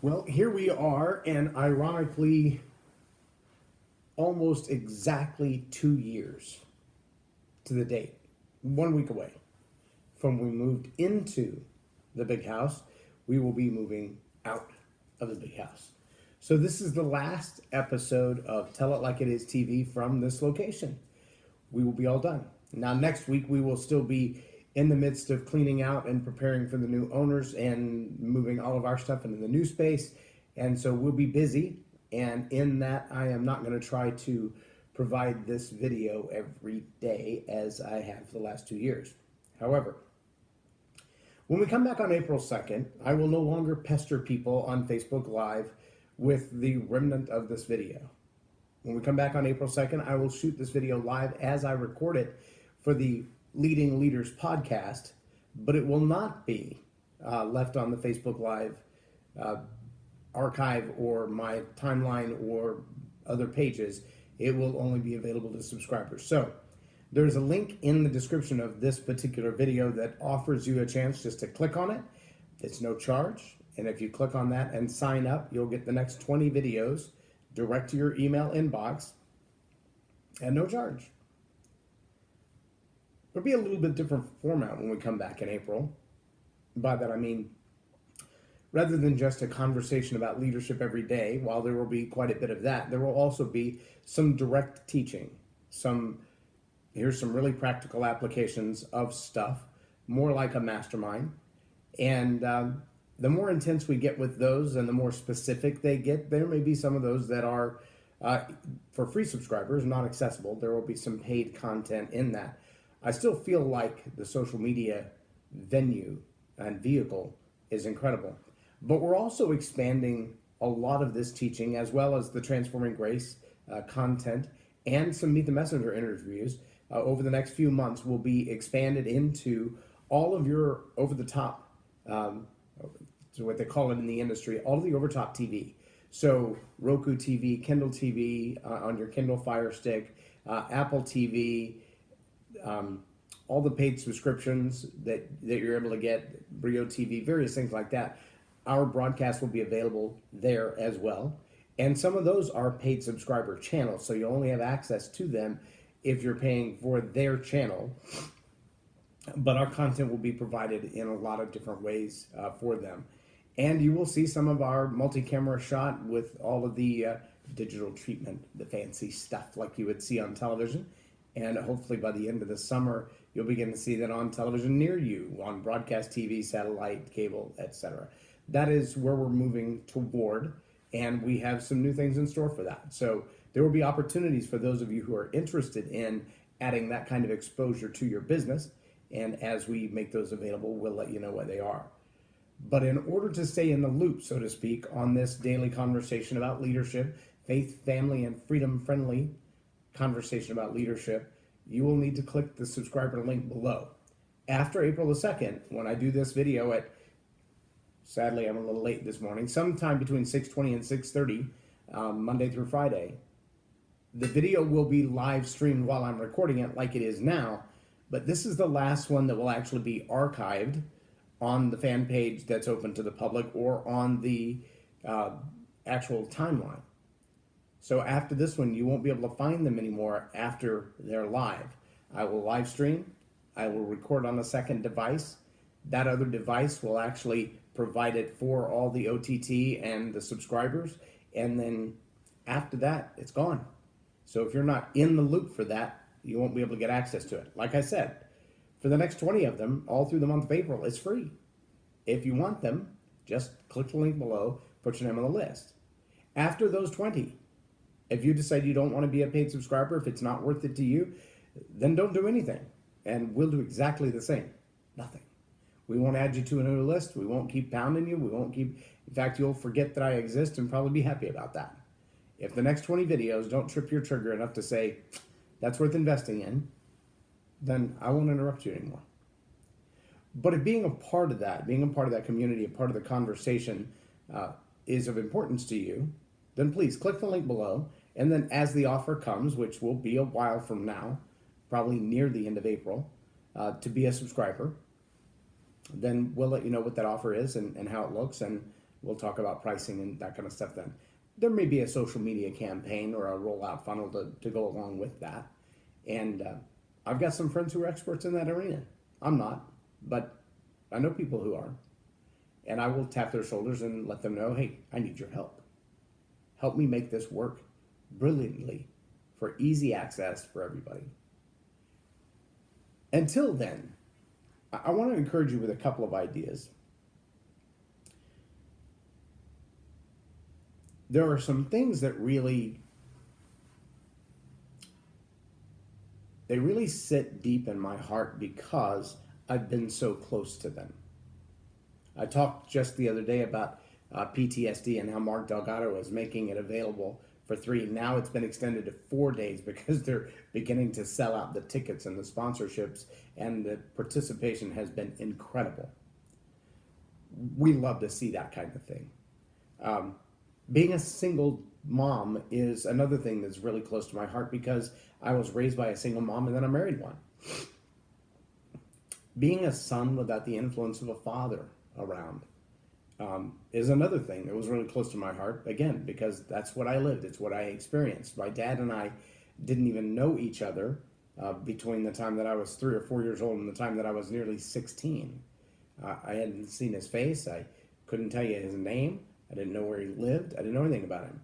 Well, here we are, and ironically, almost exactly 2 years to the date, 1 week away from we moved into the big house. We will be moving out of the big house. So, this is the last episode of Tell It Like It Is TV from this location. We will be all done. Now, next week, we will still be in the midst of cleaning out and preparing for the new owners and moving all of our stuff into the new space. And so we'll be busy. And in that, I am not going to try to provide this video every day as I have for the last 2 years. However, when we come back on April 2nd, I will no longer pester people on Facebook Live with the remnant of this video. When we come back on April 2nd, I will shoot this video live as I record it for the Leading Leaders podcast, but it will not be left on the Facebook Live archive or my timeline or other pages. It will only be available to subscribers. So there's a link in the description of this particular video that offers you a chance just to click on it. It's no charge. And if you click on that and sign up, you'll get the next 20 videos direct to your email inbox and no charge. It'll be a little bit different format when we come back in April. By that I mean, rather than just a conversation about leadership every day, while there will be quite a bit of that, there will also be some direct teaching. Here's some really practical applications of stuff, more like a mastermind. And the more intense we get with those and the more specific they get, there may be some of those that are, for free subscribers, not accessible. There will be some paid content in that. I still feel like the social media venue and vehicle is incredible. But we're also expanding a lot of this teaching, as well as the Transforming Grace content and some Meet the Messenger interviews over the next few months will be expanded into all of your over-the-top, what they call it in the industry, all of the over-top TV. So Roku TV, Kindle TV on your Kindle Fire Stick, Apple TV, all the paid subscriptions that you're able to get, Brio TV, various things like that. Our broadcast will be available there as well. And some of those are paid subscriber channels, so you only have access to them if you're paying for their channel. But our content will be provided in a lot of different ways for them. And you will see some of our multi-camera shot with all of the digital treatment, the fancy stuff like you would see on television. And hopefully by the end of the summer, you'll begin to see that on television near you, on broadcast TV, satellite, cable, etc. That is where we're moving toward, and we have some new things in store for that. So there will be opportunities for those of you who are interested in adding that kind of exposure to your business. And as we make those available, we'll let you know what they are. But in order to stay in the loop, so to speak, on this daily conversation about leadership, faith, family, and freedom-friendly conversation about leadership, you will need to click the subscriber link below. After April the 2nd, when I do this video at, sadly I'm a little late this morning, sometime between 6:20 and 6:30, Monday through Friday, the video will be live streamed while I'm recording it like it is now, but this is the last one that will actually be archived on the fan page that's open to the public or on the actual timeline. So after this one, you won't be able to find them anymore after they're live. I will live stream. I will record on a second device. That other device will actually provide it for all the OTT and the subscribers. And then after that, it's gone. So if you're not in the loop for that, you won't be able to get access to it. Like I said, for the next 20 of them, all through the month of April, it's free. If you want them, just click the link below, put your name on the list. After those 20, if you decide you don't want to be a paid subscriber, if it's not worth it to you, then don't do anything. And we'll do exactly the same. Nothing. We won't add you to a new list. We won't keep pounding you. In fact, you'll forget that I exist and probably be happy about that. If the next 20 videos don't trip your trigger enough to say, that's worth investing in, then I won't interrupt you anymore. But if being a part of that community, a part of the conversation is of importance to you, then please click the link below. And then as the offer comes, which will be a while from now, probably near the end of April, to be a subscriber, then we'll let you know what that offer is and how it looks, and we'll talk about pricing and that kind of stuff then. There may be a social media campaign or a rollout funnel to go along with that. And I've got some friends who are experts in that arena. I'm not, but I know people who are. And I will tap their shoulders and let them know, hey, I need your help. Help me make this work brilliantly for easy access for everybody. Until then, I want to encourage you with a couple of ideas. There are some things that really sit deep in my heart because I've been so close to them. I talked just the other day about PTSD and how Mark Delgado is making it available for 3. Now it's been extended to 4 days because they're beginning to sell out the tickets and the sponsorships, and the participation has been incredible. We love to see that kind of thing. Being a single mom is another thing that's really close to my heart because I was raised by a single mom and then I married one. Being a son without the influence of a father around is another thing that was really close to my heart, again, because that's what I lived. It's what I experienced. My dad and I didn't even know each other between the time that I was 3 or 4 years old and the time that I was nearly 16. I hadn't seen his face. I couldn't tell you his name. I didn't know where he lived. I didn't know anything about him.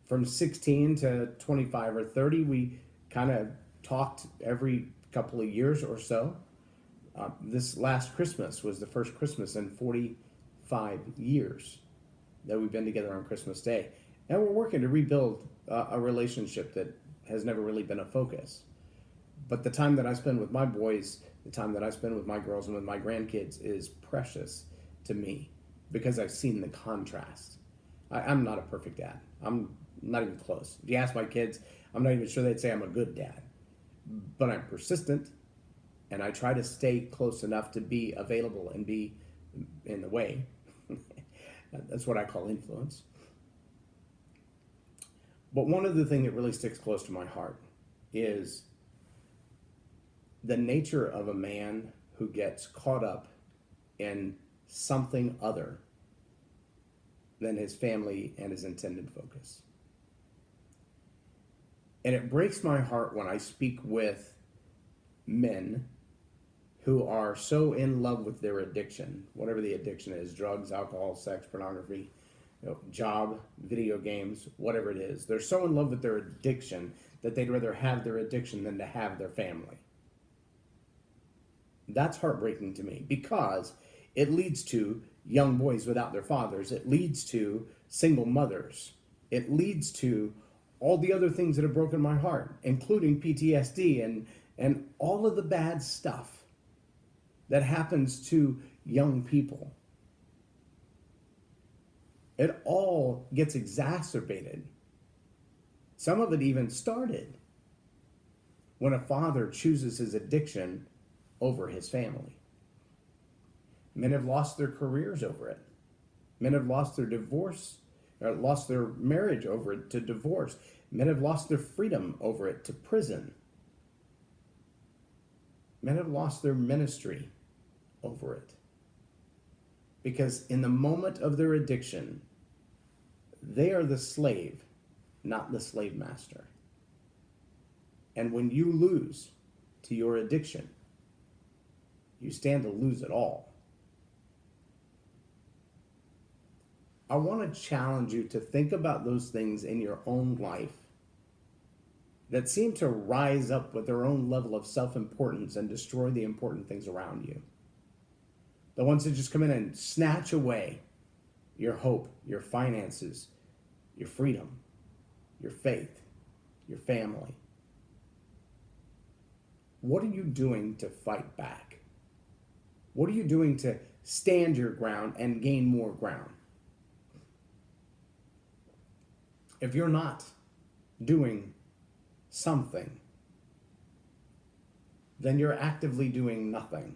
From 16 to 25 or 30, we kind of talked every couple of years or so. This last Christmas was the first Christmas in 45 years that we've been together on Christmas Day. And we're working to rebuild a relationship that has never really been a focus. But the time that I spend with my boys, the time that I spend with my girls and with my grandkids is precious to me because I've seen the contrast. I'm not a perfect dad. I'm not even close. If you ask my kids, I'm not even sure they'd say I'm a good dad. But I'm persistent, and I try to stay close enough to be available and be in the way. That's what I call influence. But one of the things that really sticks close to my heart is the nature of a man who gets caught up in something other than his family and his intended focus. And it breaks my heart when I speak with men who are so in love with their addiction, whatever the addiction is, drugs, alcohol, sex, pornography, job, video games, whatever it is. They're so in love with their addiction that they'd rather have their addiction than to have their family. That's heartbreaking to me because it leads to young boys without their fathers. It leads to single mothers. It leads to all the other things that have broken my heart, including PTSD and all of the bad stuff that happens to young people. It all gets exacerbated. Some of it even started when a father chooses his addiction over his family. Men have lost their careers over it. Men have lost their divorce, or lost their marriage over it to divorce. Men have lost their freedom over it to prison. Men have lost their ministry over it. Because in the moment of their addiction, they are the slave, not the slave master. And when you lose to your addiction, you stand to lose it all. I want to challenge you to think about those things in your own life that seem to rise up with their own level of self-importance and destroy the important things around you. The ones that just come in and snatch away your hope, your finances, your freedom, your faith, your family. What are you doing to fight back? What are you doing to stand your ground and gain more ground? If you're not doing something, then you're actively doing nothing.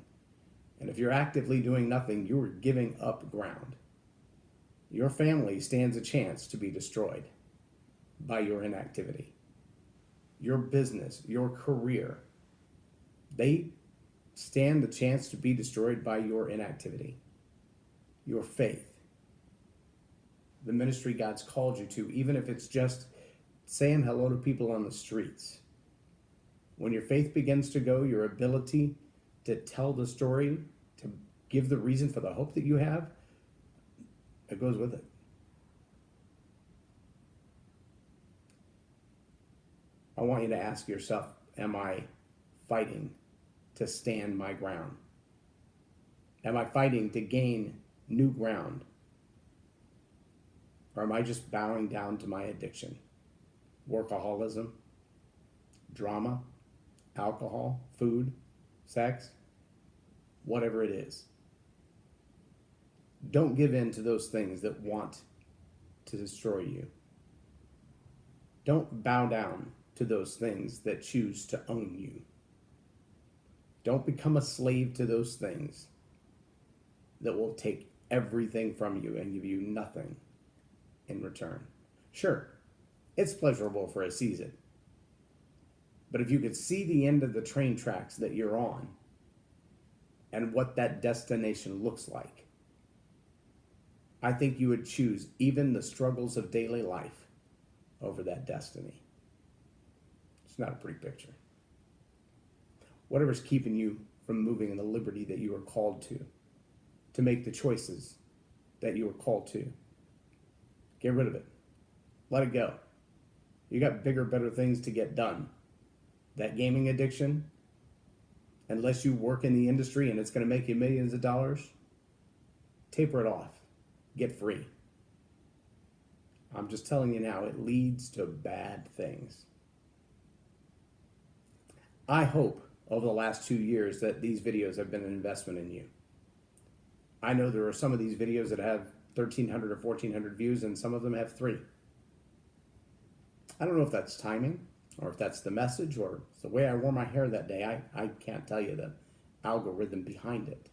And if you're actively doing nothing, you're giving up ground. Your family stands a chance to be destroyed by your inactivity. Your business, your career, they stand the chance to be destroyed by your inactivity. Your faith, the ministry God's called you to, even if it's just saying hello to people on the streets. When your faith begins to go, your ability to tell the story, to give the reason for the hope that you have, it goes with it. I want you to ask yourself, am I fighting to stand my ground? Am I fighting to gain new ground? Or am I just bowing down to my addiction? Workaholism, drama, alcohol, food, sex, whatever it is. Don't give in to those things that want to destroy you. Don't bow down to those things that choose to own you. Don't become a slave to those things that will take everything from you and give you nothing in return. Sure, it's pleasurable for a season. But if you could see the end of the train tracks that you're on and what that destination looks like, I think you would choose even the struggles of daily life over that destiny. It's not a pretty picture. Whatever's keeping you from moving in the liberty that you are called to make the choices that you are called to, get rid of it. Let it go. You got bigger, better things to get done. That gaming addiction, unless you work in the industry and it's going to make you millions of dollars, taper it off. Get free. I'm just telling you now, it leads to bad things. I hope over the last 2 years that these videos have been an investment in you. I know there are some of these videos that have 1,300 or 1,400 views, and some of them have 3. I don't know if that's timing, or if that's the message, or it's the way I wore my hair that day. I can't tell you the algorithm behind it.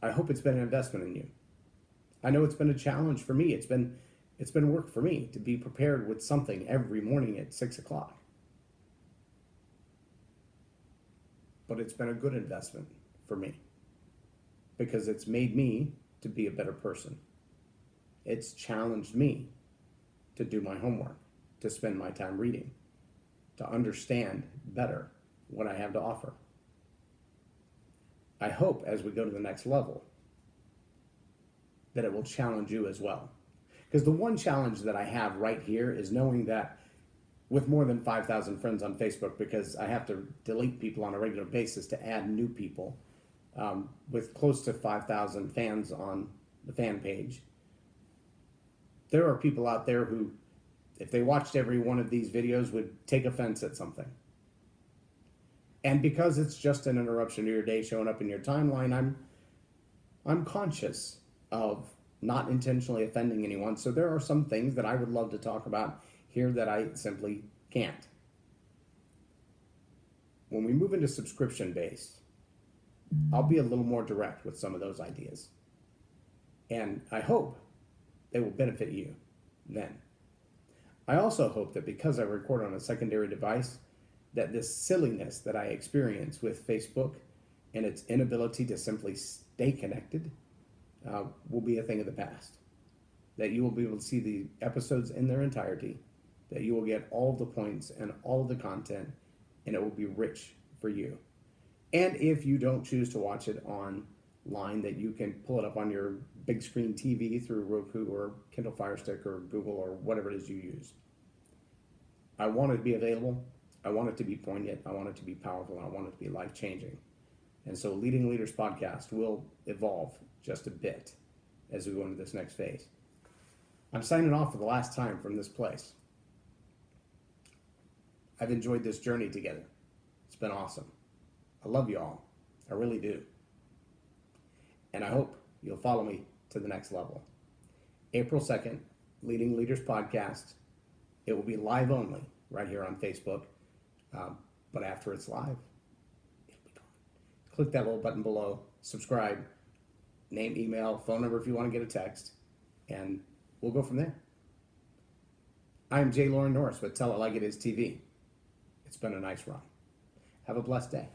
I hope it's been an investment in you. I know it's been a challenge for me. It's been work for me to be prepared with something every morning at 6 o'clock. But it's been a good investment for me because it's made me to be a better person. It's challenged me to do my homework, to spend my time reading, to understand better what I have to offer. I hope as we go to the next level that it will challenge you as well. Because the one challenge that I have right here is knowing that with more than 5,000 friends on Facebook, because I have to delete people on a regular basis to add new people, with close to 5,000 fans on the fan page, there are people out there who, if they watched every one of these videos, would take offense at something. And because it's just an interruption to your day showing up in your timeline, I'm conscious of not intentionally offending anyone. So there are some things that I would love to talk about here that I simply can't. When we move into subscription-based, I'll be a little more direct with some of those ideas. And I hope they will benefit you then. I also hope that because I record on a secondary device, that this silliness that I experience with Facebook and its inability to simply stay connected will be a thing of the past. That you will be able to see the episodes in their entirety, that you will get all of the points and all of the content, and it will be rich for you. And if you don't choose to watch it online, that you can pull it up on your big screen TV through Roku or Kindle Fire Stick or Google or whatever it is you use. I want it to be available. I want it to be poignant. I want it to be powerful. I want it to be life-changing. And so Leading Leaders Podcast will evolve just a bit as we go into this next phase. I'm signing off for the last time from this place. I've enjoyed this journey together. It's been awesome. I love you all. I really do. And I hope you'll follow me to the next level. April 2nd, Leading Leaders Podcast. It will be live only right here on Facebook. But after it's live, it'll be gone. Click that little button below, subscribe, name, email, phone number if you want to get a text, and we'll go from there. I'm J Loren Norris with Tell It Like It Is TV. It's been a nice run. Have a blessed day.